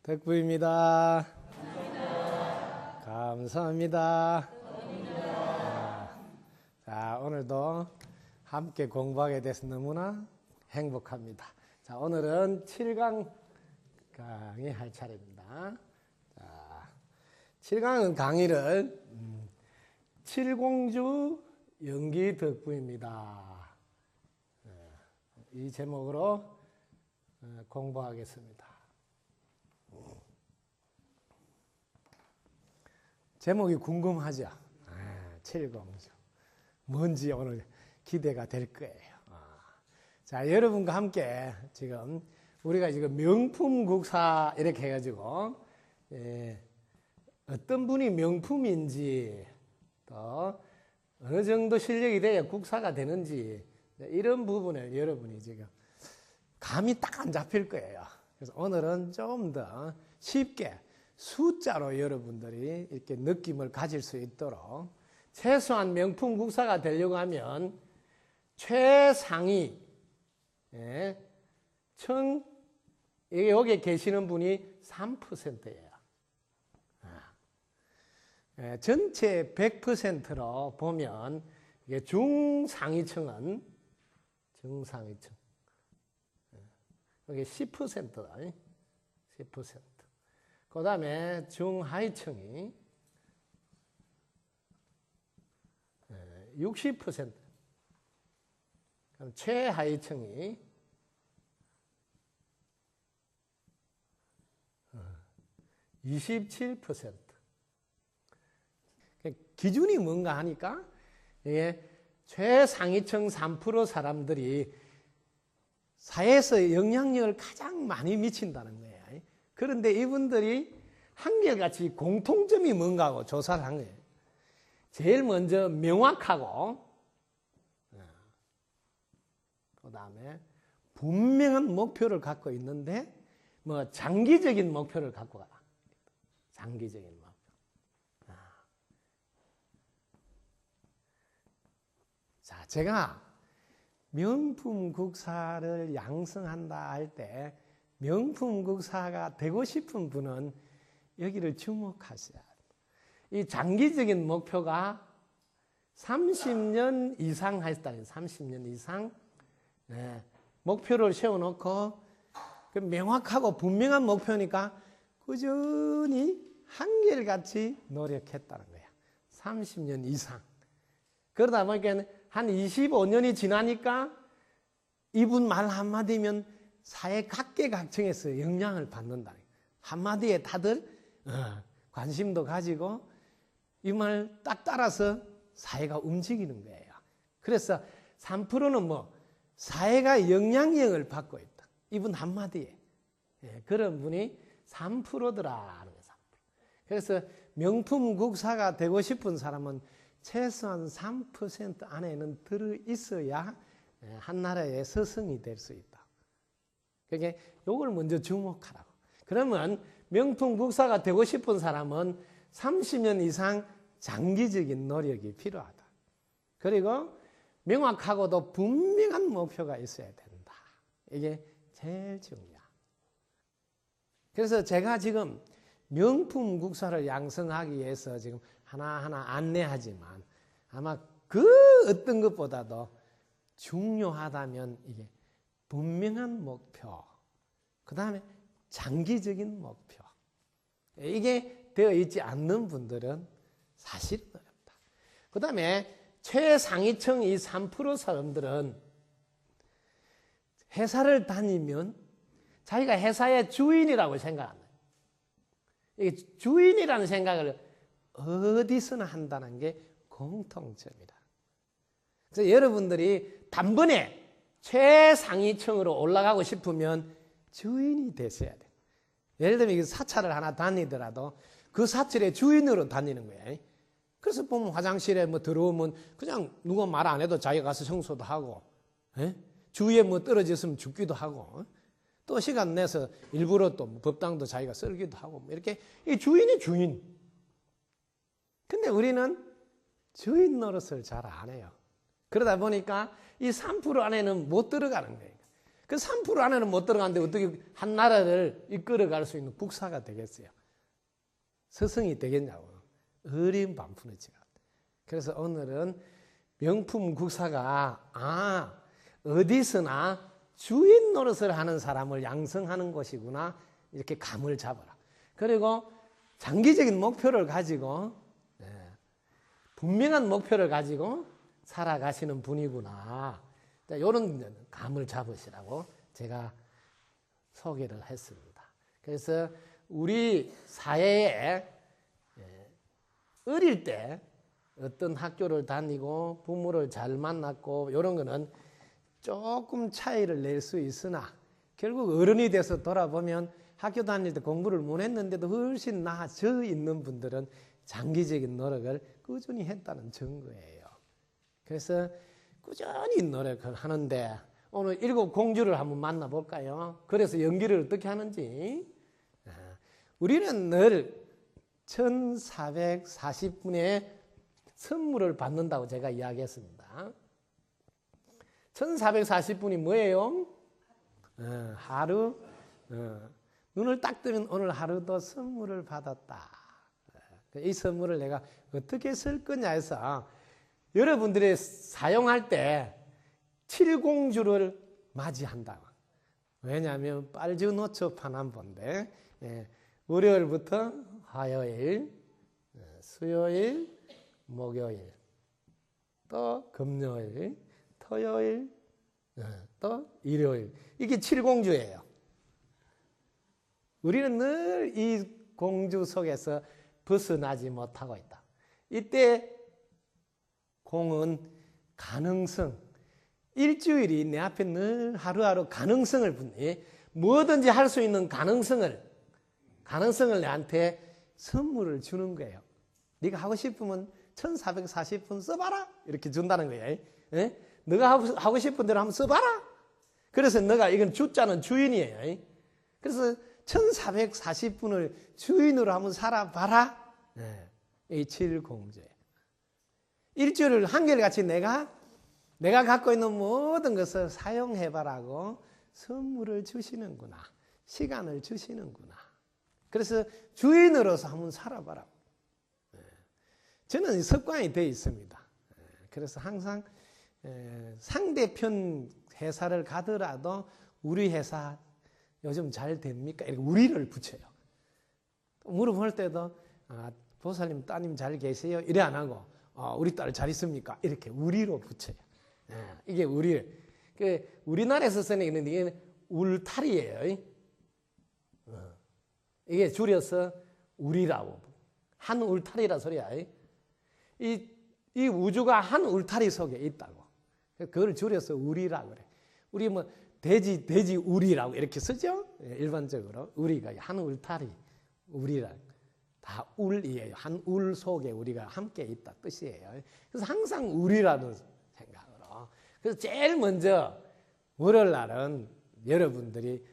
덕부입니다. 감사합니다. 자, 오늘도 함께 공부하게 돼서 너무나 행복합니다. 자, 오늘은 7강 강의 할 차례입니다. 자, 7강은 강의를 칠공주 연기 덕부입니다. 이 제목으로 공부하겠습니다. 제목이 궁금하죠? 칠공주. 뭔지 오늘 기대가 될 거예요. 자, 여러분과 함께 지금 우리가 지금 명품국사 이렇게 해가지고 어떤 분이 명품인지 또 어느 정도 실력이 돼야 국사가 되는지 이런 부분을 여러분이 지금 감이 딱 안 잡힐 거예요. 그래서 오늘은 좀 더 쉽게 숫자로 여러분들이 이렇게 느낌을 가질 수 있도록 최소한 명품 국사가 되려고 하면 최상위 여기에 계시는 분이 3%예요. 전체 100%로 보면 이게 중상위층은 중상위층 여기 10%다. 10%. 그 다음에 중하위층이 60%. 그럼 최하위층이 27%. 기준이 뭔가 하니까 이게 최상위층 3% 사람들이 사회에서 영향력을 가장 많이 미친다는 거예요. 그런데 이분들이 한결같이 공통점이 뭔가 하고 조사를 한 거예요. 제일 먼저 명확하고 그 다음에 분명한 목표를 갖고 있는데 뭐 장기적인 목표를 갖고 가라. 장기적인 목표. 자, 제가 명품 국사를 양성한다 할 때 명품 국사가 되고 싶은 분은 여기를 주목하셔야 돼요. 이 장기적인 목표가 30년 이상 하셨다는 30년 이상 목표를 세워놓고 그 명확하고 분명한 목표니까 꾸준히 한결같이 노력했다는 거예요. 30년 이상. 그러다 보니까 한 25년이 지나니까 이분 말 한마디면 사회 각계각층에서 영향을 받는다. 한마디에 다들 관심도 가지고 이 말 딱 따라서 사회가 움직이는 거예요. 그래서 3%는 뭐 사회가 영향력을 받고 있다. 이분 한마디에 그런 분이 3%더라. 그래서 명품 국사가 되고 싶은 사람은 최소한 3% 안에는 들어있어야 한 나라의 서성이 될 수 있다. 그러니까 이걸 먼저 주목하라고. 그러면 명품 국사가 되고 싶은 사람은 30년 이상 장기적인 노력이 필요하다. 그리고 명확하고도 분명한 목표가 있어야 된다. 이게 제일 중요하다. 그래서 제가 지금 명품 국사를 양성하기 위해서 지금 하나하나 안내하지만 아마 그 어떤 것보다도 중요하다면 이게 분명한 목표, 그 다음에 장기적인 목표. 이게 되어 있지 않는 분들은 사실은 어렵다. 그 다음에 최상위층 이 3% 사람들은 회사를 다니면 자기가 회사의 주인이라고 생각합니다. 이게 주인이라는 생각을 어디서나 한다는 게 공통점이다. 그래서 여러분들이 단번에 최상위층으로 올라가고 싶으면 주인이 되셔야 돼요. 예를 들면 사찰을 하나 다니더라도 그 사찰의 주인으로 다니는 거예요. 그래서 보면 화장실에 뭐 들어오면 그냥 누가 말 안 해도 자기가 가서 청소도 하고, 주위에 뭐 떨어졌으면 죽기도 하고, 또 시간 내서 일부러 또 법당도 자기가 썰기도 하고, 이렇게 이 주인이 주인. 근데 우리는 주인 노릇을 잘 안 해요. 그러다 보니까 이 3% 안에는 못 들어가는 거예요. 그 3% 안에는 못 들어가는데 어떻게 한 나라를 이끌어갈 수 있는 국사가 되겠어요? 스승이 되겠냐고. 어린 반푼어치가. 그래서 오늘은 명품 국사가 어디서나 주인 노릇을 하는 사람을 양성하는 곳이구나, 이렇게 감을 잡아라. 그리고 장기적인 목표를 가지고 분명한 목표를 가지고 살아가시는 분이구나, 이런 감을 잡으시라고 제가 소개를 했습니다. 그래서 우리 사회에 어릴 때 어떤 학교를 다니고 부모를 잘 만났고 이런 거는 조금 차이를 낼 수 있으나 결국 어른이 돼서 돌아보면 학교 다닐 때 공부를 못 했는데도 훨씬 나아져 있는 분들은 장기적인 노력을 꾸준히 했다는 증거예요. 그래서 꾸준히 노력을 하는데 오늘 7 공주를 한번 만나볼까요? 그래서 연기를 어떻게 하는지. 우리는 늘 1440분의 선물을 받는다고 제가 이야기했습니다. 1440분이 뭐예요? 하루. 눈을 딱 뜨면 오늘 하루도 선물을 받았다. 이 선물을 내가 어떻게 쓸 거냐 해서 여러분들이 사용할 때 7공주를 맞이한다. 왜냐하면 빨주노초 파남보인데 월요일부터 화요일, 수요일, 목요일, 또 금요일, 토요일, 또 일요일. 이게 7공주예요. 우리는 늘 이 공주 속에서 벗어나지 못하고 있다. 이때 공은 가능성, 일주일이 내 앞에 늘 하루하루 가능성을 분해, 뭐든지 할 수 있는 가능성을 내한테 선물을 주는 거예요. 네가 하고 싶으면 1440분 써봐라, 이렇게 준다는 거예요. 너가 하고 싶은 대로 한번 써봐라. 그래서 너가, 이건 주자는 주인이에요. 그래서 1440분을 주인으로 한번 살아봐라. 이 7공주예요. 일주일을 한결같이 내가 갖고 있는 모든 것을 사용해봐라고 선물을 주시는구나, 시간을 주시는구나. 그래서 주인으로서 한번 살아봐라. 저는 습관이 되어 있습니다. 그래서 항상 상대편 회사를 가더라도 우리 회사 요즘 잘 됩니까? 이렇게 우리를 붙여요. 물어볼 때도 보살님 따님 잘 계세요? 이래 안 하고 우리 딸 잘 있습니까? 이렇게 우리로 붙여요. 이게 우리. 우리나라에서 쓰는 이게 울타리예요. 이게 줄여서 우리라고. 한 울타리라 소리야. 이 우주가 한 울타리 속에 있다고. 그걸 줄여서 우리라고 그래. 우리 뭐 돼지 우리라고 이렇게 쓰죠? 일반적으로. 우리가 한 울타리, 우리라. 다 울이에요. 한 울 속에 우리가 함께 있다 뜻이에요. 그래서 항상 우리라는 생각으로. 그래서 제일 먼저 월요일 날은 여러분들이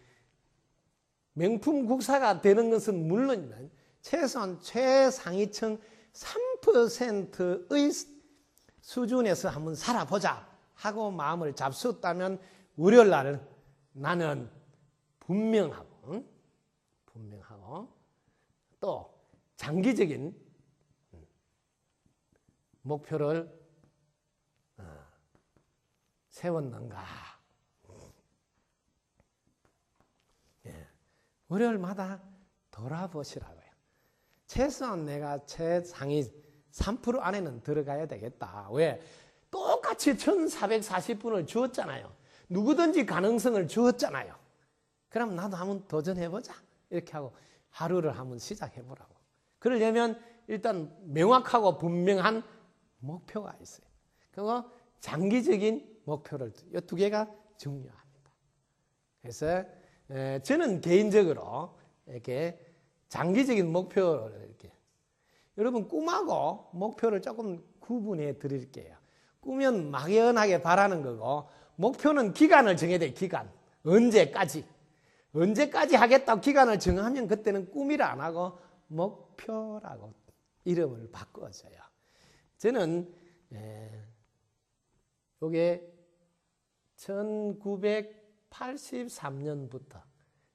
명품 국사가 되는 것은 물론이면 최소한 최상위층 3%의 수준에서 한번 살아보자 하고 마음을 잡수었다면 월요일 날은 나는 분명하고 또 장기적인 목표를 세웠는가. 월요일마다 돌아보시라고요. 최소한 내가 최상위 3% 안에는 들어가야 되겠다. 왜? 똑같이 1440분을 주었잖아요. 누구든지 가능성을 주었잖아요. 그럼 나도 한번 도전해보자. 이렇게 하고 하루를 한번 시작해보라고. 그러려면 일단 명확하고 분명한 목표가 있어요. 그리고 장기적인 목표를, 이 두 개가 중요합니다. 그래서 저는 개인적으로 이렇게 장기적인 목표를 이렇게, 여러분 꿈하고 목표를 조금 구분해 드릴게요. 꿈은 막연하게 바라는 거고, 목표는 기간을 정해야 돼요. 기간. 언제까지 하겠다고 기간을 정하면 그때는 꿈이라 안 하고 목표라고 이름을 바꿔줘요. 저는 이게 1983년부터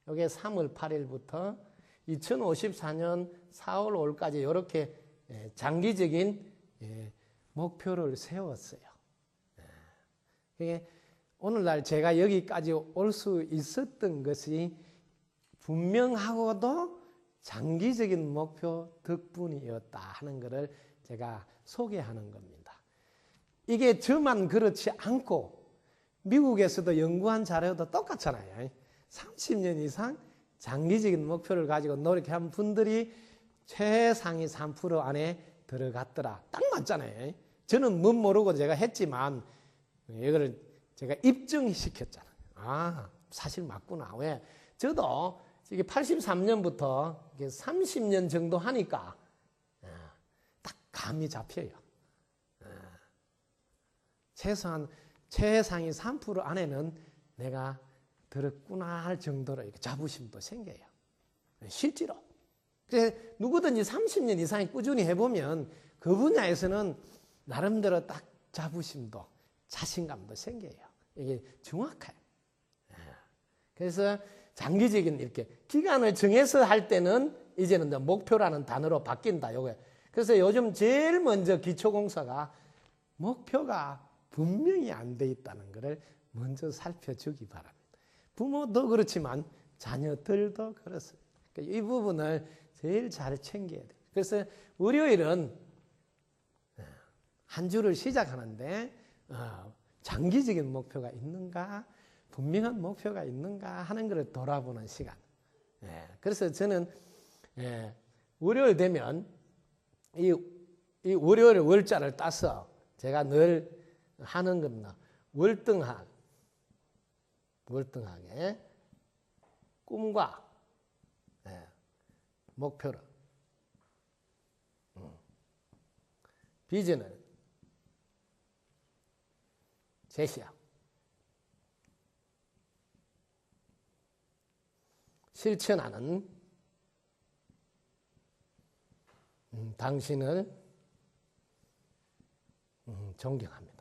이게 3월 8일부터 2054년 4월 5일까지 이렇게 장기적인 목표를 세웠어요. 오늘날 제가 여기까지 올 수 있었던 것이 분명하고도 장기적인 목표 덕분이었다 하는 것을 제가 소개하는 겁니다. 이게 저만 그렇지 않고 미국에서도 연구한 자료도 똑같잖아요. 30년 이상 장기적인 목표를 가지고 노력한 분들이 최상위 3% 안에 들어갔더라. 딱 맞잖아요. 저는 못 모르고 제가 했지만 이거를 제가 입증시켰잖아요. 아, 사실 맞구나. 왜? 저도 이게 83년부터 30년 정도 하니까 딱 감이 잡혀요. 최소한 최상위 3% 안에는 내가 들었구나 할 정도로 이렇게 자부심도 생겨요. 실제로. 그래서 누구든지 30년 이상 꾸준히 해보면 그 분야에서는 나름대로 딱 자부심도 자신감도 생겨요. 이게 정확해요. 그래서 장기적인 이렇게 기간을 정해서 할 때는 이제는 목표라는 단어로 바뀐다. 요게. 그래서 요즘 제일 먼저 기초공사가 목표가 분명히 안 돼 있다는 것을 먼저 살펴주기 바랍니다. 부모도 그렇지만 자녀들도 그렇습니다. 이 부분을 제일 잘 챙겨야 돼요. 그래서 월요일은 한 주를 시작하는데 장기적인 목표가 있는가, 분명한 목표가 있는가 하는 것을 돌아보는 시간. 그래서 저는 월요일 되면 이 월요일 월자를 따서 제가 늘 하는 겁니다. 월등하게 꿈과 목표를 비전을 제시하고 실천하는 당신을 존경합니다.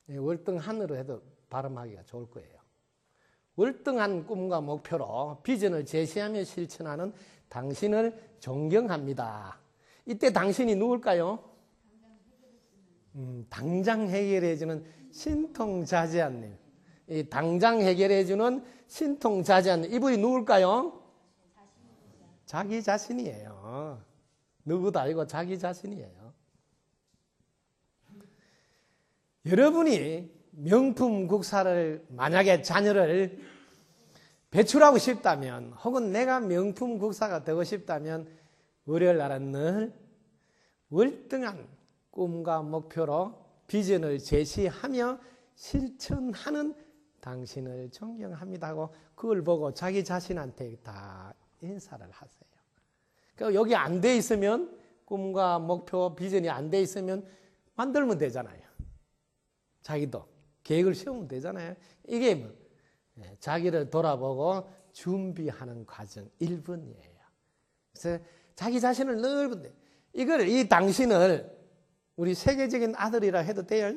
월등한으로 해도 발음하기가 좋을 거예요. 월등한 꿈과 목표로 비전을 제시하며 실천하는 당신을 존경합니다. 이때 당신이 누굴까요? 당장 해결해주는 신통자제한님. 이 당장 해결해주는 신통자제한님. 이분이 누굴까요? 자기 자신이에요. 누구도 아니고 자기 자신이에요. 여러분이 명품 국사를 만약에 자녀를 배출하고 싶다면 혹은 내가 명품 국사가 되고 싶다면 월요일 날은 늘 월등한 꿈과 목표로 비전을 제시하며 실천하는 당신을 존경합니다 하고 그걸 보고 자기 자신한테 다 인사를 하세요. 그러니까 여기 안 돼 있으면 꿈과 목표, 비전이 안 돼 있으면 만들면 되잖아요. 자기도 계획을 세우면 되잖아요. 이게 뭐 자기를 돌아보고 준비하는 과정 1분이에요. 그래서 자기 자신을 늘 본대. 이 당신을 우리 세계적인 아들이라 해도 돼요.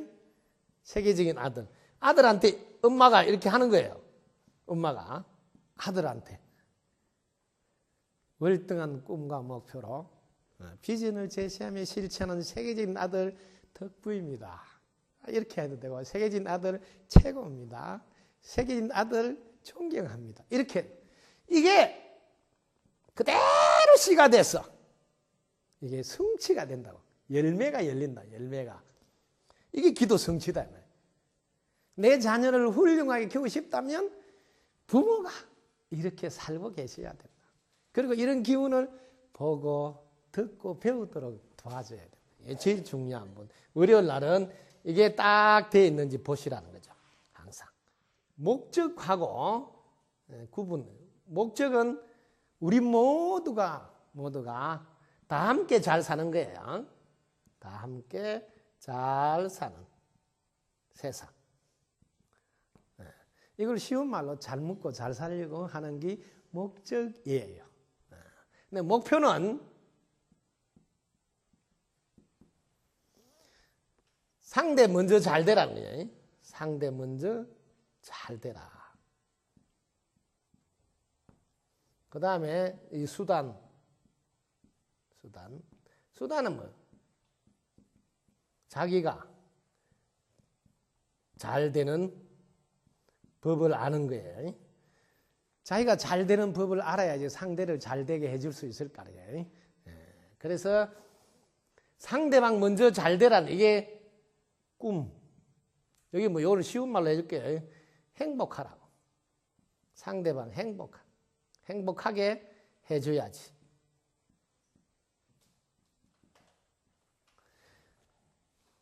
세계적인 아들. 아들한테 엄마가 이렇게 하는 거예요. 엄마가 아들한테 월등한 꿈과 목표로 비전을 제시하며 실천하는 세계적인 아들 덕부입니다. 이렇게 해도 되고 세계적인 아들 최고입니다. 세계적인 아들 존경합니다. 이렇게 이게 그대로 씨가 됐어. 이게 성취가 된다고. 열매가 열린다. 열매가. 이게 기도 성취다. 내 자녀를 훌륭하게 키우고 싶다면 부모가 이렇게 살고 계셔야 된다. 그리고 이런 기운을 보고 듣고 배우도록 도와줘야 된다. 이게 제일 중요한 분. 월요일 날은 이게 딱 되어 있는지 보시라는 거죠. 항상. 목적하고 구분. 목적은 우리 모두가 다 함께 잘 사는 거예요. 다 함께 잘 사는 세상. 이걸 쉬운 말로 잘 먹고 잘 살려고 하는 게 목적이에요. 근데 목표는 상대 먼저 잘 되라는 거예요. 상대 먼저 잘 되라. 그 다음에 이 수단은 뭐? 자기가 잘 되는 법을 아는 거예요. 자기가 잘 되는 법을 알아야지 상대를 잘 되게 해줄 수 있을 거 아니에요. 그래서 상대방 먼저 잘 되라는 이게 꿈. 여기 뭐 이거는 쉬운 말로 해줄게요. 행복하라고. 상대방 행복하게 해줘야지.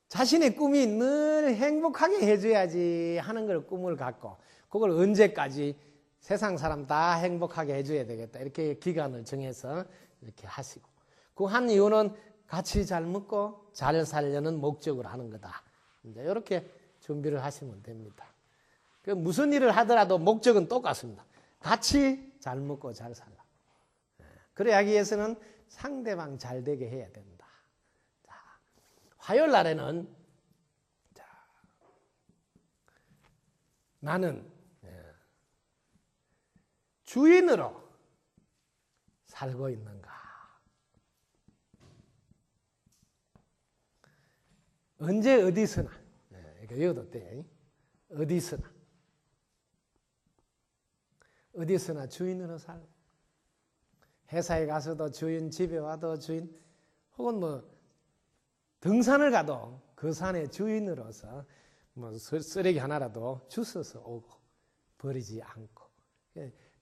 자신의 꿈이 늘 행복하게 해줘야지 하는 걸 꿈을 갖고 그걸 언제까지 세상 사람 다 행복하게 해줘야 되겠다. 이렇게 기간을 정해서 이렇게 하시고 그 한 이유는 같이 잘 먹고 잘 살려는 목적으로 하는 거다. 이제 이렇게 준비를 하시면 됩니다. 그 무슨 일을 하더라도 목적은 똑같습니다. 같이 잘 먹고 잘 살라. 그래야 하기 위해서는 상대방 잘 되게 해야 된다. 자, 화요일 날에는 나는 주인으로 살고 있는가? 언제 어디서나 이것도 돼. 어디서나 주인으로 살고 회사에 가서도 주인, 집에 와도 주인, 혹은 뭐 등산을 가도 그 산의 주인으로서 뭐 쓰레기 하나라도 주워서 오고 버리지 않고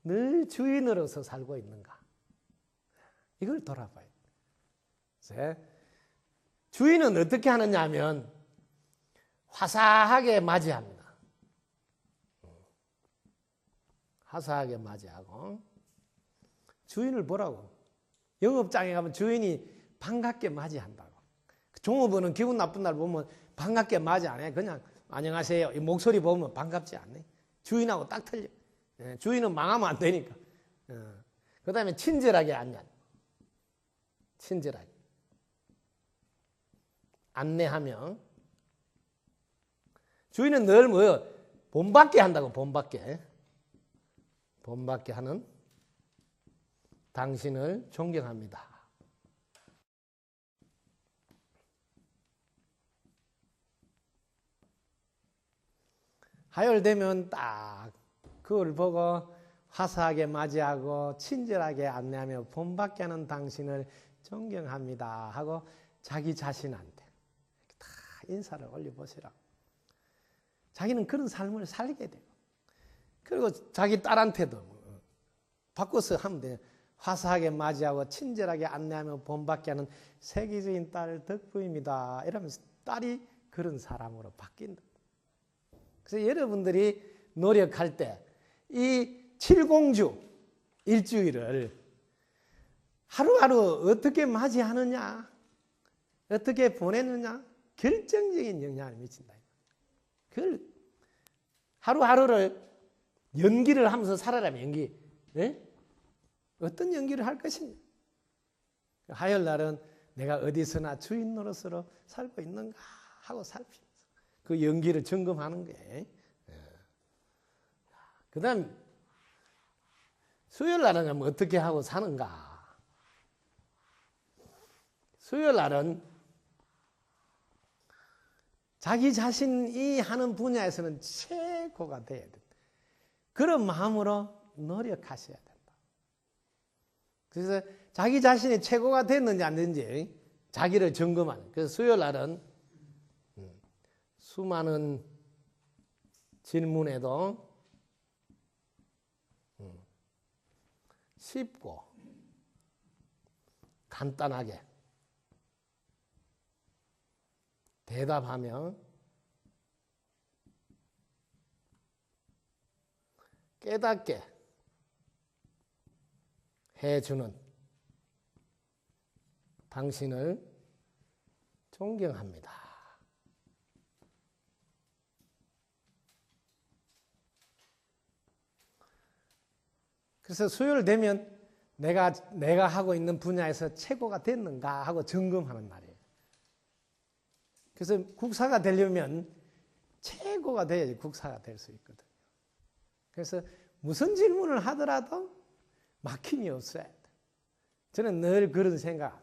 늘 주인으로서 살고 있는가? 이걸 돌아봐요. 주인은 어떻게 하느냐 하면 화사하게 맞이합니다. 화사하게 맞이하고 주인을 보라고. 영업장에 가면 주인이 반갑게 맞이한다고. 종업원은 기분 나쁜 날 보면 반갑게 맞이 안 해. 그냥 안녕하세요. 이 목소리 보면 반갑지 않네. 주인하고 딱 틀려. 주인은 망하면 안 되니까. 그 다음에 친절하게 친절하게 안내하며 주인은 늘 뭐요? 본받게 한다고. 본받게 하는 당신을 존경합니다. 화요일 되면 딱 그걸 보고 화사하게 맞이하고 친절하게 안내하며 본받게 하는 당신을 존경합니다 하고 자기 자신한테 다 인사를 올려보시라고. 자기는 그런 삶을 살게 돼요. 그리고 자기 딸한테도 바꿔서 하면 돼요. 화사하게 맞이하고 친절하게 안내하며 본받게 하는 세계적인 딸 덕부입니다. 이러면서 딸이 그런 사람으로 바뀐다. 그래서 여러분들이 노력할 때 이 7공주 일주일을 하루하루 어떻게 맞이하느냐, 어떻게 보내느냐 결정적인 영향을 미친다. 그걸 하루하루를 연기를 하면서 살아라면 연기. 네? 어떤 연기를 할 것인가? 화요일 날은 내가 어디서나 주인 노릇으로 살고 있는가 하고 살피면서 그 연기를 점검하는 거예요. 그 다음 수요일 날은 어떻게 하고 사는가? 수요일 날은 자기 자신이 하는 분야에서는 최고가 돼야 된다. 그런 마음으로 노력하셔야 된다. 그래서 자기 자신이 최고가 됐는지 안 됐는지 자기를 점검하는. 그래서 수요일 날은 수많은 질문에도 쉽고 간단하게 대답하며 깨닫게 해주는 당신을 존경합니다. 그래서 수요일 되면 내가 하고 있는 분야에서 최고가 됐는가 하고 점검하는 날이에요. 그래서 국사가 되려면 최고가 돼야지 국사가 될 수 있거든요. 그래서 무슨 질문을 하더라도 막힘이 없어야 돼. 저는 늘 그런 생각.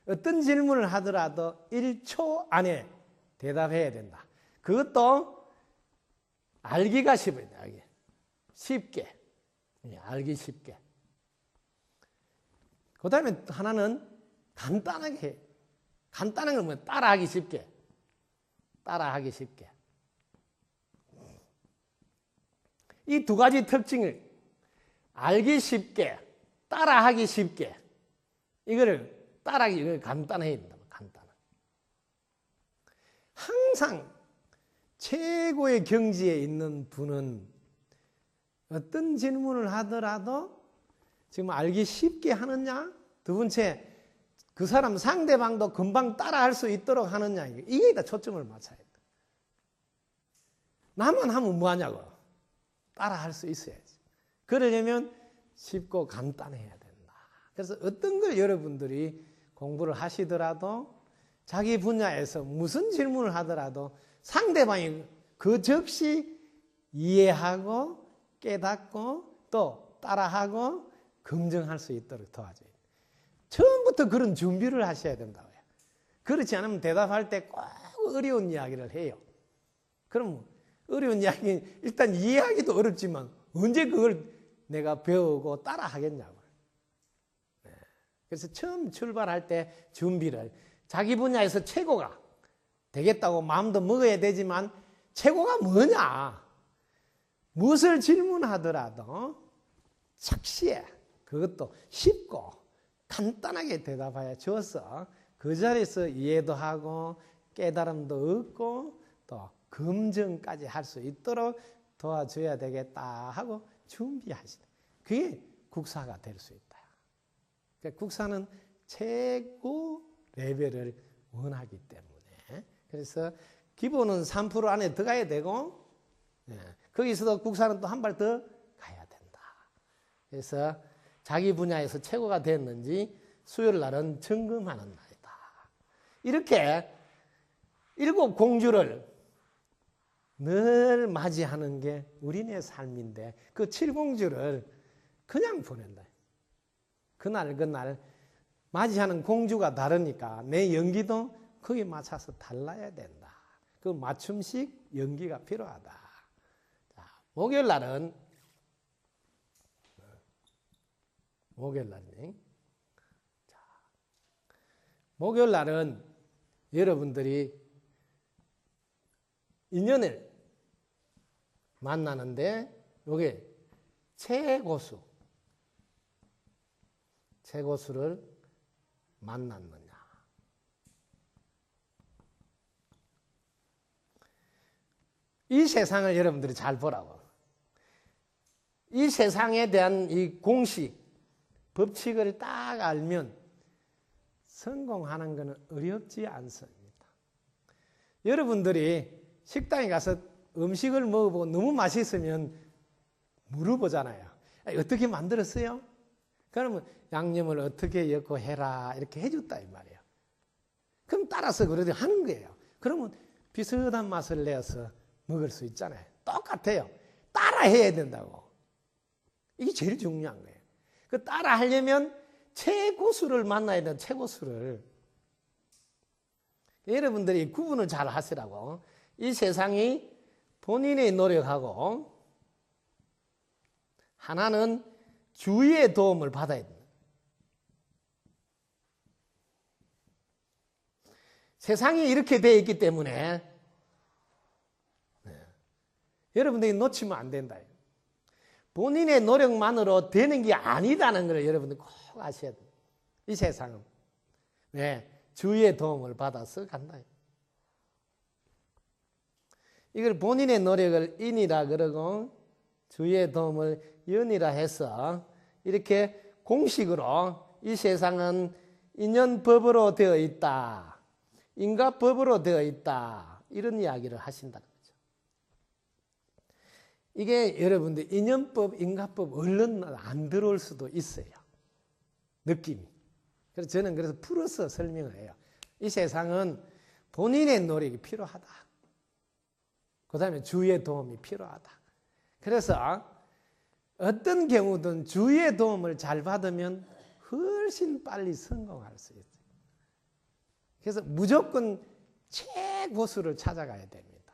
어떤 질문을 하더라도 1초 안에 대답해야 된다. 그것도 알기가 쉽어야 돼. 쉽게. 알기 쉽게. 그 다음에 하나는 간단하게 해. 간단한 건 뭐 따라하기 쉽게. 따라하기 쉽게. 이 두 가지 특징을 알기 쉽게, 따라하기 쉽게. 이거를 따라하기 이걸 간단해야 된다. 간단한. 항상 최고의 경지에 있는 분은 어떤 질문을 하더라도 지금 알기 쉽게 하느냐, 두 번째 그 사람 상대방도 금방 따라할 수 있도록 하느냐, 이게 다 초점을 맞춰야 돼. 나만 하면 뭐하냐고. 따라할 수 있어야지. 그러려면 쉽고 간단해야 된다. 그래서 어떤 걸 여러분들이 공부를 하시더라도 자기 분야에서 무슨 질문을 하더라도 상대방이 그 즉시 이해하고 깨닫고 또 따라하고 긍정할 수 있도록 도와줘야 돼요. 처음부터 그런 준비를 하셔야 된다고요. 그렇지 않으면 대답할 때 꼭 어려운 이야기를 해요. 그럼 어려운 이야기 일단 이해하기도 어렵지만 언제 그걸 내가 배우고 따라 하겠냐고요. 그래서 처음 출발할 때 준비를 자기 분야에서 최고가 되겠다고 마음도 먹어야 되지만 최고가 뭐냐? 무엇을 질문하더라도 착시해. 그것도 쉽고 간단하게 대답하여 줘서 그 자리에서 이해도 하고 깨달음도 얻고 또 검증까지 할 수 있도록 도와줘야 되겠다 하고 준비하시다. 그게 국사가 될 수 있다. 그러니까 국사는 최고 레벨을 원하기 때문에 그래서 기본은 3% 안에 들어가야 되고 거기서도 국사는 또 한 발 더 가야 된다. 그래서 자기 분야에서 최고가 됐는지 수요일 날은 점검하는 날이다. 이렇게 7 공주를 늘 맞이하는 게 우리네 삶인데 그 7공주를 그냥 보낸다. 그날 맞이하는 공주가 다르니까 내 연기도 거기에 맞춰서 달라야 된다. 그 맞춤식 연기가 필요하다. 자, 목요일 날은 목요일 날은 여러분들이 인연을 만나는데 이게 최고수를 만났느냐. 이 세상을 여러분들이 잘 보라고. 이 세상에 대한 이 공식, 법칙을 딱 알면 성공하는 것은 어렵지 않습니다. 여러분들이 식당에 가서 음식을 먹어보고 너무 맛있으면 물어보잖아요. 어떻게 만들었어요? 그러면 양념을 어떻게 엮고 해라 이렇게 해줬다 이 말이에요. 그럼 따라서 그러지 하는 거예요. 그러면 비슷한 맛을 내서 먹을 수 있잖아요. 똑같아요. 따라해야 된다고. 이게 제일 중요한 거예요. 그 따라하려면 최고수를 만나야 돼요. 최고수를. 여러분들이 구분을 잘 하시라고. 이 세상이 본인의 노력하고 하나는 주위의 도움을 받아야 됩니다. 세상이 이렇게 되어 있기 때문에 여러분들이 놓치면 안 된다. 본인의 노력만으로 되는 게 아니다는 걸 여러분들 꼭 아셔야 돼요. 이 세상은. 네, 주위의 도움을 받아서 간다. 이걸 본인의 노력을 인이라 그러고 주위의 도움을 연이라 해서 이렇게 공식으로 이 세상은 인연법으로 되어 있다. 인과법으로 되어 있다. 이런 이야기를 하신다는 거죠. 이게 여러분들 인연법, 인과법 얼른 안 들어올 수도 있어요. 느낌이. 그래서 저는 그래서 풀어서 설명을 해요. 이 세상은 본인의 노력이 필요하다. 그 다음에 주위의 도움이 필요하다. 그래서 어떤 경우든 주위의 도움을 잘 받으면 훨씬 빨리 성공할 수 있어요. 그래서 무조건 최고수를 찾아가야 됩니다.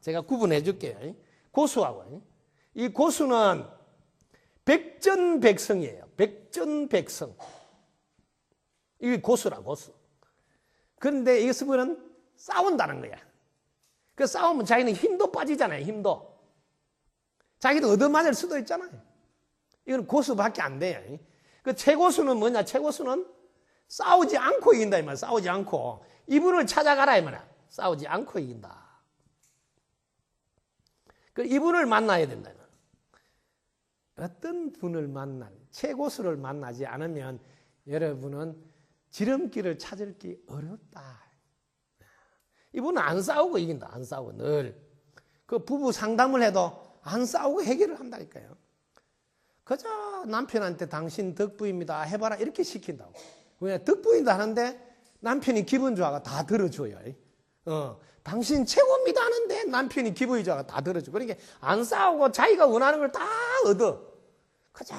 제가 구분해 줄게요. 고수하고. 이 고수는 백전백승이에요. 백전백승. 이게 고수라, 고수. 그런데 이것은 싸운다는 거야. 그 싸우면 자기는 힘도 빠지잖아요, 힘도. 자기도 얻어맞을 수도 있잖아요. 이건 고수밖에 안 돼요. 그 최고수는 뭐냐? 최고수는 싸우지 않고 이긴다, 이 말이야. 싸우지 않고. 이분을 찾아가라, 이 말이야. 싸우지 않고 이긴다. 그 이분을 만나야 된다. 어떤 분을 최고수를 만나지 않으면 여러분은 지름길을 찾을 게 어렵다. 이분은 안 싸우고 이긴다. 안 싸우고 늘. 그 부부 상담을 해도 안 싸우고 해결을 한다니까요. 그저 남편한테 당신 덕부입니다. 해봐라. 이렇게 시킨다고. 왜? 덕부인다 하는데 남편이 기분 좋아가 다 들어줘요. 당신 최고입니다 하는데 남편이 기분이 좋아가 다 들어주고. 그러니까 안 싸우고 자기가 원하는 걸 다 얻어. 그저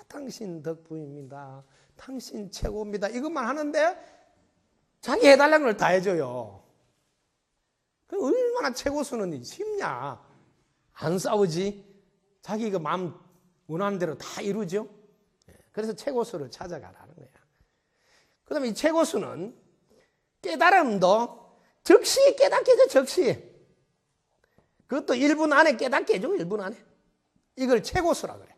당신 덕부입니다. 당신 최고입니다. 이것만 하는데 자기 해달라는 걸 다 해줘요. 얼마나 최고수는 쉽냐. 안 싸우지. 자기가 마음 원하는 대로 다 이루죠. 그래서 최고수를 찾아가라는 거야. 그 다음에 이 최고수는 깨달음도 즉시 깨닫게 해줘. 즉시. 그것도 1분 안에 깨닫게 해줘. 1분 안에. 이걸 최고수라 그래.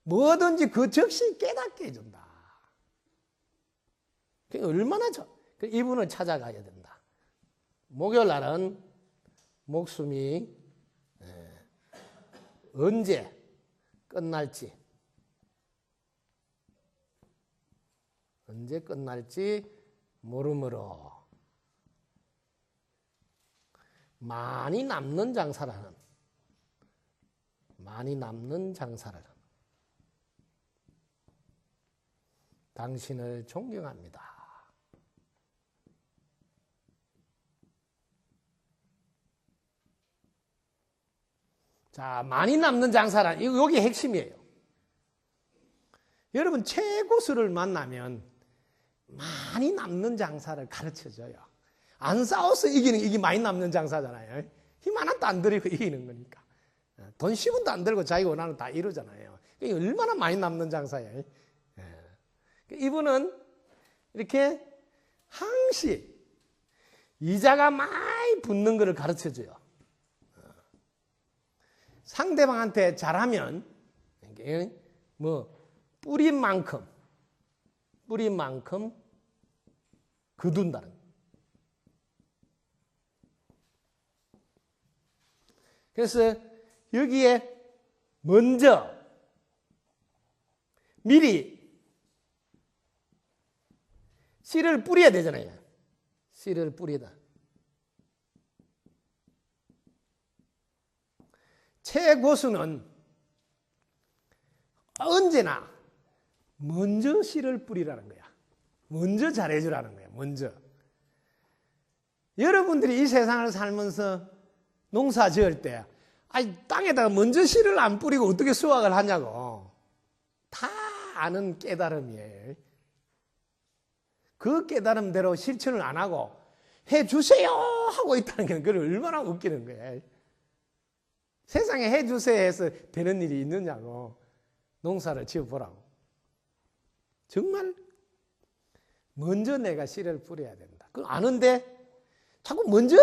뭐든지 그 즉시 깨닫게 해준다. 얼마나 이분을 찾아가야 된다. 목요일 날은 목숨이 언제 끝날지 모르므로 많이 남는 장사라는 당신을 존경합니다. 자, 많이 남는 장사란, 여기 핵심이에요. 여러분, 최고수를 만나면 많이 남는 장사를 가르쳐 줘요. 안 싸워서 이기는, 이게 많이 남는 장사잖아요. 힘 하나도 안 들이고 이기는 거니까. 돈 10원도 안 들고 자기 원하는 거 다 이루잖아요. 이게 얼마나 많이 남는 장사예요. 이분은 이렇게 항시 이자가 많이 붙는 것을 가르쳐 줘요. 상대방한테 잘하면 뿌린 만큼 거둔다는 거예요. 그래서 여기에 먼저 미리 씨를 뿌려야 되잖아요. 씨를 뿌리다. 최고수는 언제나 먼저 씨를 뿌리라는 거야. 먼저 잘해주라는 거야. 먼저. 여러분들이 이 세상을 살면서 농사 지을 때 땅에다가 먼저 씨를 안 뿌리고 어떻게 수확을 하냐고. 다 아는 깨달음이에요. 그 깨달음대로 실천을 안 하고 해주세요 하고 있다는 게 그걸 얼마나 웃기는 거예요. 세상에 해주세요 해서 되는 일이 있느냐고. 농사를 지어보라고. 정말 먼저 내가 씨를 뿌려야 된다. 그걸 아는데 자꾸 먼저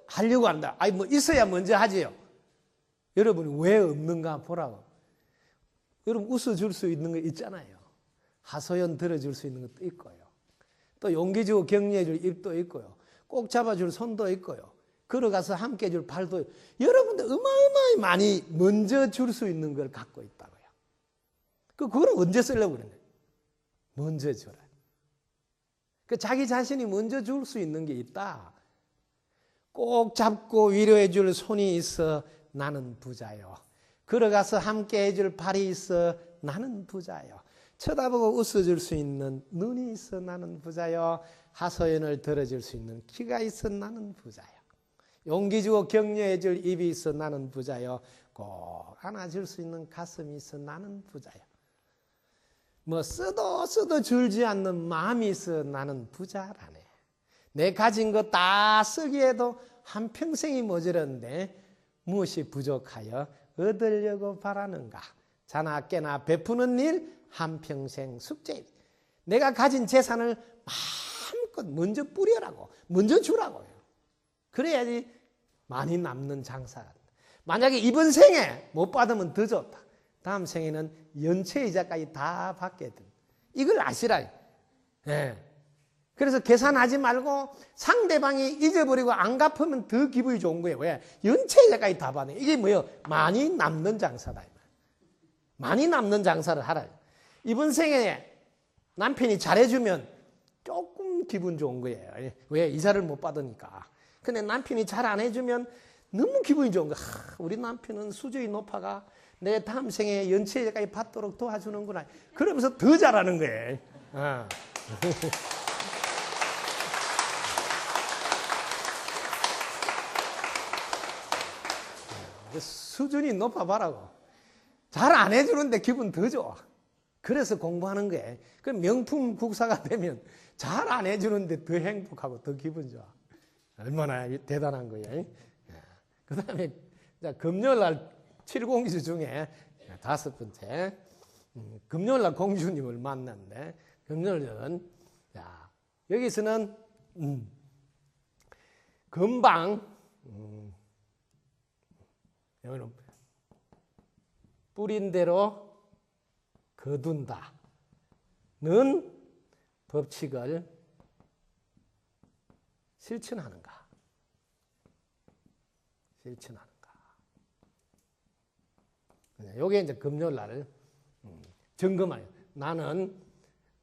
하려고 한다. 있어야 먼저 하지요. 여러분이 왜 없는가 보라고. 여러분 웃어줄 수 있는 거 있잖아요. 하소연 들어줄 수 있는 것도 있고요. 또 용기 주고 격려해줄 입도 있고요. 꼭 잡아줄 손도 있고요. 걸어가서 함께 해줄 발도 있고요. 여러분들 어마어마하게 많이 먼저 줄 수 있는 걸 갖고 있다고요. 그걸 언제 쓰려고 그러냐. 먼저 줘라. 자기 자신이 먼저 줄 수 있는 게 있다. 꼭 잡고 위로해줄 손이 있어 나는 부자요. 걸어가서 함께 해줄 발이 있어 나는 부자요. 쳐다보고 웃어줄 수 있는 눈이 있어 나는 부자요. 하소연을 들어줄 수 있는 귀가 있어 나는 부자요. 용기 주고 격려해줄 입이 있어 나는 부자요. 꼭 안아줄 수 있는 가슴이 있어 나는 부자요. 뭐 써도 줄지 않는 마음이 있어 나는 부자라네. 내 가진 거 다 쓰기에도 한평생이 모자란데 무엇이 부족하여 얻으려고 바라는가. 자나 깨나 베푸는 일 한평생 숙제. 내가 가진 재산을 마음껏 먼저 뿌려라고, 먼저 주라고요. 그래야지 많이 남는 장사가. 만약에 이번 생에 못 받으면 더 좋다. 다음 생에는 연체이자까지 다 받게 돼. 이걸 아시라. 예. 그래서 계산하지 말고 상대방이 잊어버리고 안 갚으면 더 기분이 좋은 거예요. 왜? 연체이자까지 다 받네. 이게 뭐예요? 많이 남는 장사다. 많이 남는 장사를 하라. 이번 생에 남편이 잘해주면 조금 기분 좋은 거예요. 왜? 이자를 못 받으니까. 근데 남편이 잘 안 해주면 너무 기분이 좋은 거야. 우리 남편은 수준이 높아가 내 다음 생에 연체이자까지 받도록 도와주는구나. 그러면서 더 잘하는 거예요. 수준이 높아봐라고. 잘 안 해주는데 기분 더 좋아. 그래서 공부하는 거예요. 그 명품 국사가 되면 잘 안 해주는데 더 행복하고 더 기분 좋아. 얼마나 대단한 거예요. 그 다음에 금요일날 7공주 중에 5번째 금요일날 공주님을 만났는데 금요일은 여기서는 금방 여기는 뿌린 대로 거둔다는 법칙을 실천하는가? 실천하는가? 요게 이제 금요일 날 점검하는. 나는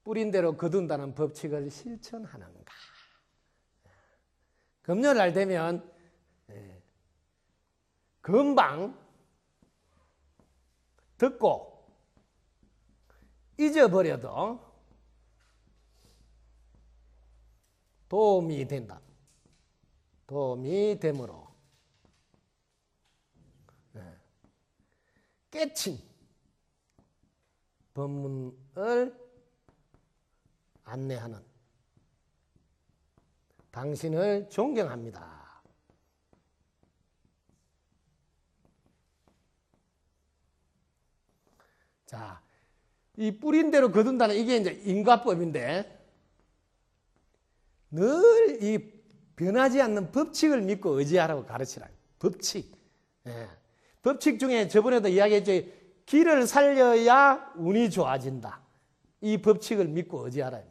뿌린 대로 거둔다는 법칙을 실천하는가? 금요일 날 되면 금방 듣고 잊어버려도 도움이 된다. 도움이 되므로 깨친 법문을 안내하는 당신을 존경합니다. 자, 이 뿌린 대로 거둔다는 이게 이제 인과법인데 늘 이 변하지 않는 법칙을 믿고 의지하라고 가르치라. 법칙. 법칙 중에 저번에도 이야기했죠. 기를 살려야 운이 좋아진다. 이 법칙을 믿고 의지하라.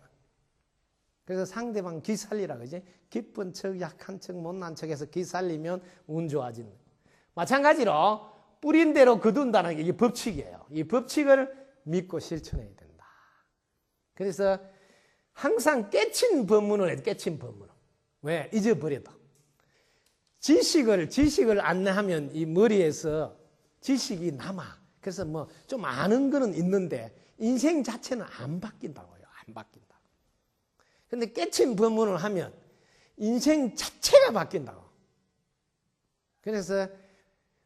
그래서 상대방 기 살리라 그러지. 기쁜 척, 약한 척, 못난 척해서 기 살리면 운 좋아진다. 마찬가지로 뿌린 대로 거둔다는 게 이게 법칙이에요. 이 법칙을 믿고 실천해야 된다. 그래서 항상 깨친 법문을 해야 돼. 깨친 법문을. 왜? 잊어버려도. 지식을 안내하면 이 머리에서 지식이 남아. 그래서 뭐 좀 아는 거는 있는데 인생 자체는 안 바뀐다고요. 안 바뀐다. 근데 깨친 법문을 하면 인생 자체가 바뀐다고. 그래서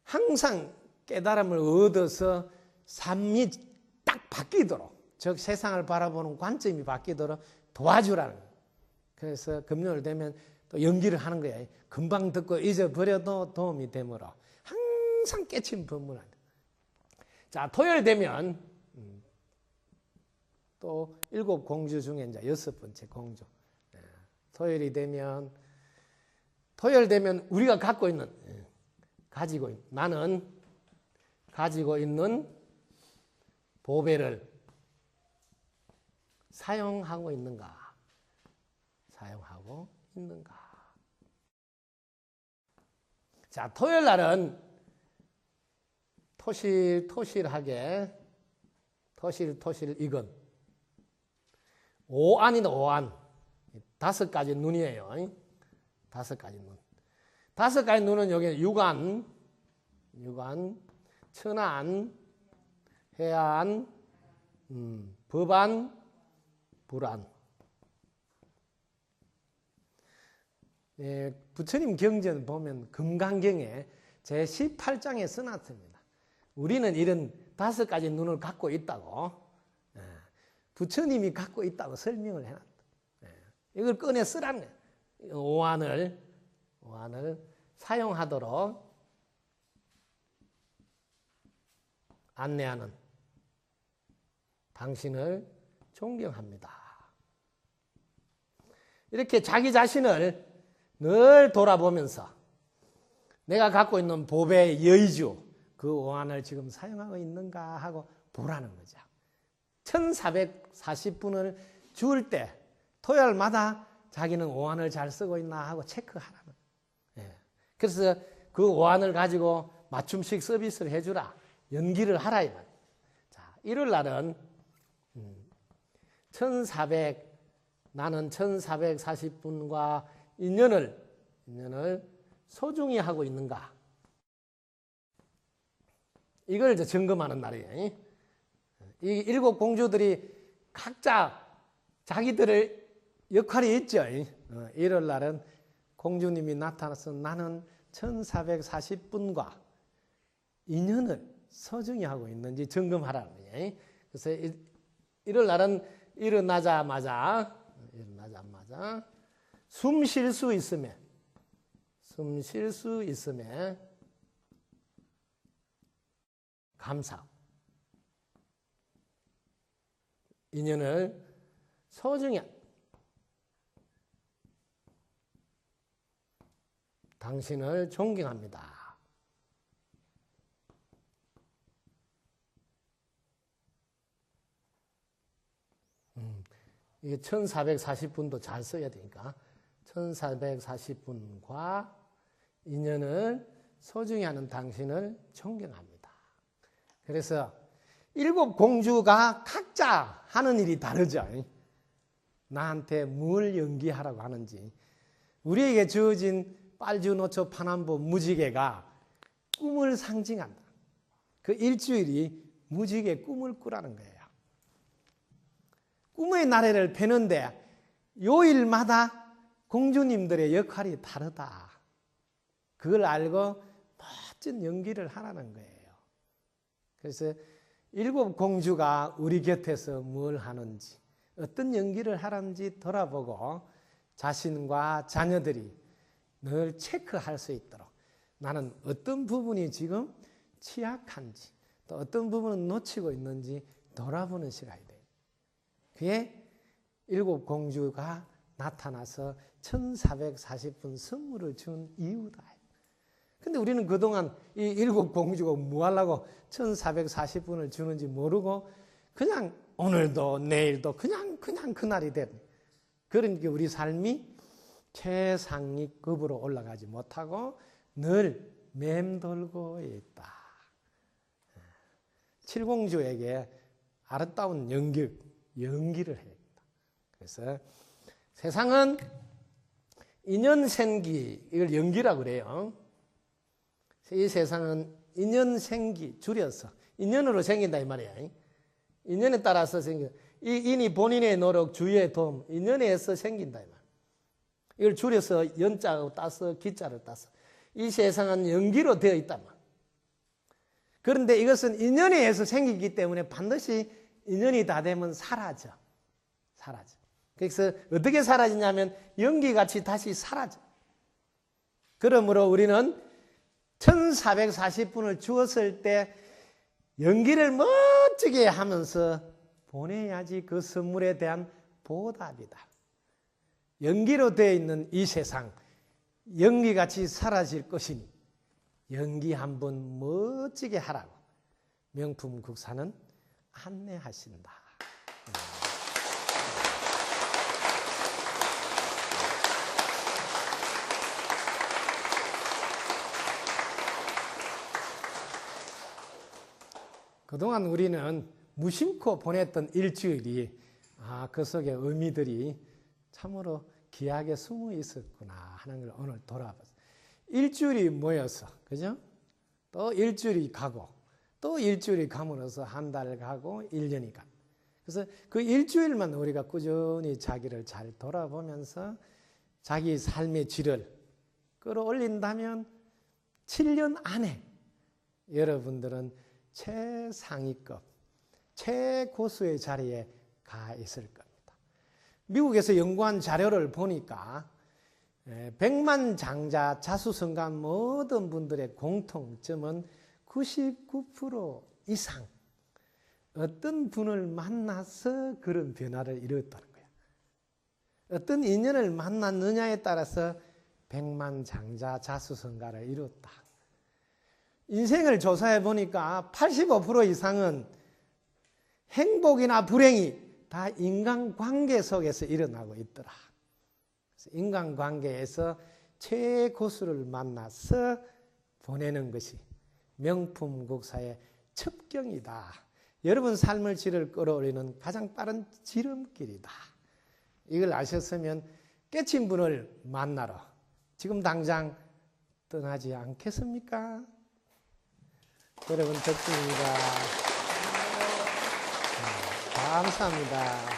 항상 깨달음을 얻어서 삶이 딱 바뀌도록, 즉 세상을 바라보는 관점이 바뀌도록 도와주라는 거예요. 그래서 금요일 되면 또 연기를 하는 거예요. 금방 듣고 잊어버려도 도움이 되므로 항상 깨친 법문. 자, 토요일 되면 또 7공주 중에 이제 6번째 공주. 토요일 되면 우리가 나는 가지고 있는 보배를 사용하고 있는가? 사용하고 있는가? 자, 토요일 날은 토실토실하게 이건 오안이다. 오안. 5가지 눈이에요. 5가지 눈. 5가지 눈은 여기 유관, 천안, 해안, 법안, 불안. 부처님 경전 보면 금강경에 제18장에 써놨습니다. 우리는 이런 5가지 눈을 갖고 있다고, 부처님이 갖고 있다고 설명을 해놨다. 이걸 꺼내 쓰라는 거예요. 오한을 사용하도록 안내하는 당신을 존경합니다. 이렇게 자기 자신을 늘 돌아보면서 내가 갖고 있는 보배 여의주, 그 오한을 지금 사용하고 있는가 하고 보라는 거죠. 1440분을 주울 때 토요일마다 자기는 오한을 잘 쓰고 있나 하고 체크하라는 거예요. 그래서 그 오한을 가지고 맞춤식 서비스를 해주라. 연기를 하라 이 말이에요. 자, 일요일 날은 나는 1440분과 인연을 소중히 하고 있는가? 이걸 이제 점검하는 날이에요. 이 7 공주들이 각자 자기들의 역할이 있죠. 일요일 날은 공주님이 나타나서 나는 1440분과 인연을 소중히 하고 있는지 점검하라는 거예요. 그래서 일요일 날은 일어나자마자 숨 쉴 수 있으면 감사. 인연을 소중히 당신을 존경합니다. 이게 1440분도 잘 써야 되니까 1440분과 인연을 소중히 하는 당신을 존경합니다. 그래서 7 공주가 각자 하는 일이 다르죠. 나한테 뭘 연기하라고 하는지. 우리에게 주어진 빨주노초 파남보 무지개가 꿈을 상징한다. 그 일주일이 무지개 꿈을 꾸라는 거예요. 꿈의 나래를 펴는데 요일마다 공주님들의 역할이 다르다. 그걸 알고 멋진 연기를 하라는 거예요. 그래서 7 공주가 우리 곁에서 뭘 하는지, 어떤 연기를 하는지 돌아보고 자신과 자녀들이 늘 체크할 수 있도록 나는 어떤 부분이 지금 취약한지, 또 어떤 부분은 놓치고 있는지 돌아보는 시간이 돼요. 그게 7 공주가 나타나서 1440분 선물을 준 이유다. 근데 우리는 그동안 이 7 공주가 뭐 하려고 1440분을 주는지 모르고 그냥 오늘도 내일도 그냥 그날이 된. 그러니까 우리 삶이 최상위급으로 올라가지 못하고 늘 맴돌고 있다. 7공주에게 아름다운 연기를 해야 된다. 그래서 세상은 인연생기, 이걸 연기라고 그래요. 이 세상은 인연생기, 줄여서 인연으로 생긴다 이 말이야. 인연에 따라서 생겨. 이 인이 본인의 노력, 주위의 도움, 인연에 의해서 생긴다 이 말. 이걸 줄여서 연자로 따서 기자를 따서 이 세상은 연기로 되어 있단 말. 그런데 이것은 인연에 의해서 생기기 때문에 반드시 인연이 다 되면 사라져. 그래서 어떻게 사라지냐면 연기같이 다시 사라져. 그러므로 우리는 1440분을 주었을 때 연기를 멋지게 하면서 보내야지 그 선물에 대한 보답이다. 연기로 되어 있는 이 세상, 연기같이 사라질 것이니 연기 한번 멋지게 하라고 명품 국사는 안내하신다. 그동안 우리는 무심코 보냈던 일주일이 그 속에 의미들이 참으로 귀하게 숨어 있었구나 하는 걸 오늘 돌아봤어요. 일주일이 모여서, 그죠? 또 일주일이 가고, 또 일주일이 감으로써 한 달 가고 1년이 가. 그래서 그 일주일만 우리가 꾸준히 자기를 잘 돌아보면서 자기 삶의 질을 끌어올린다면 7년 안에 여러분들은 최상위급, 최고수의 자리에 가 있을 겁니다. 미국에서 연구한 자료를 보니까 100만 장자 자수성가 모든 분들의 공통점은 99% 이상 어떤 분을 만나서 그런 변화를 이루었다는 거예요. 어떤 인연을 만났느냐에 따라서 100만 장자 자수성가를 이루었다. 인생을 조사해 보니까 85% 이상은 행복이나 불행이 다 인간관계 속에서 일어나고 있더라. 인간관계에서 최고수를 만나서 보내는 것이 명품국사의 첩경이다. 여러분 삶의 질을 끌어올리는 가장 빠른 지름길이다. 이걸 아셨으면 깨친 분을 만나러 지금 당장 떠나지 않겠습니까? 여러분 덕분입니다. 감사합니다.